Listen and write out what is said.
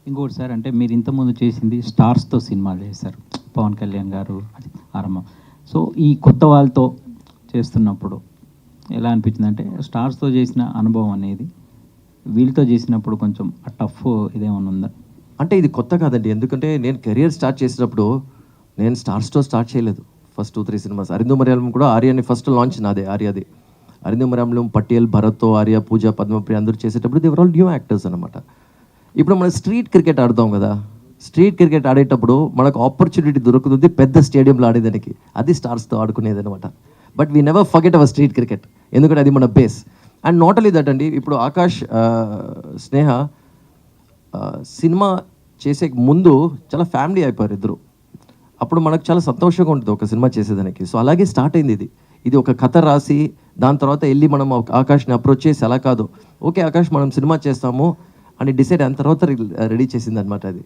ఇంకోటి సార్, అంటే మీరు ఇంతకుముందు చేసింది స్టార్స్తో సినిమాలు చేశారు, పవన్ కళ్యాణ్ గారు, అది ఆరంభం. సో ఈ కొత్త వాళ్ళతో చేస్తున్నప్పుడు ఎలా అనిపించింది అంటే, స్టార్స్తో చేసిన అనుభవం అనేది వీళ్ళతో చేసినప్పుడు కొంచెం టఫ్ ఇదేమన్నా ఉందా? అంటే ఇది కొత్త కాదండి, ఎందుకంటే నేను కెరియర్ స్టార్ట్ చేసినప్పుడు నేను స్టార్స్తో స్టార్ట్ చేయలేదు. ఫస్ట్ 2-3 సినిమాస్ అరిందు మలయాళం కూడా ఆర్యాని ఫస్ట్ లాంచ్ నాదే, ఆర్యాది. అరిందు మలయాళం పటేల్, భరత్తో, ఆర్య, పూజ, పద్మప్రియ అందరూ చేసేటప్పుడు దేవర్ ఆల్ న్యూ యాక్టర్స్ అనమాట. ఇప్పుడు మనం స్ట్రీట్ క్రికెట్ ఆడతాం కదా, స్ట్రీట్ క్రికెట్ ఆడేటప్పుడు మనకు ఆపర్చునిటీ దొరుకుతుంది పెద్ద స్టేడియంలో ఆడేదానికి, అది స్టార్స్తో ఆడుకునేది అనమాట. But we never forget our street cricket, ఎందుకంటే అది మన base. And not only that అండి, ఇప్పుడు ఆకాష్, స్నేహ సినిమా చేసే ముందు చాలా ఫ్యామిలీ అయిపోయారు ఇద్దరు. అప్పుడు మనకు చాలా సంతోషంగా ఉంటుంది ఒక సినిమా చేసేదానికి. సో అలాగే స్టార్ట్ అయింది ఇది. ఇది ఒక కథ రాసి దాని తర్వాత వెళ్ళి మనం ఆకాష్ని అప్రోచ్ చేసి అలా కాదు, ఓకే ఆకాష్ మనం సినిమా చేస్తాము అని డిసైడ్ అయిన తర్వాత రెడీ చేసింది అనమాట అది.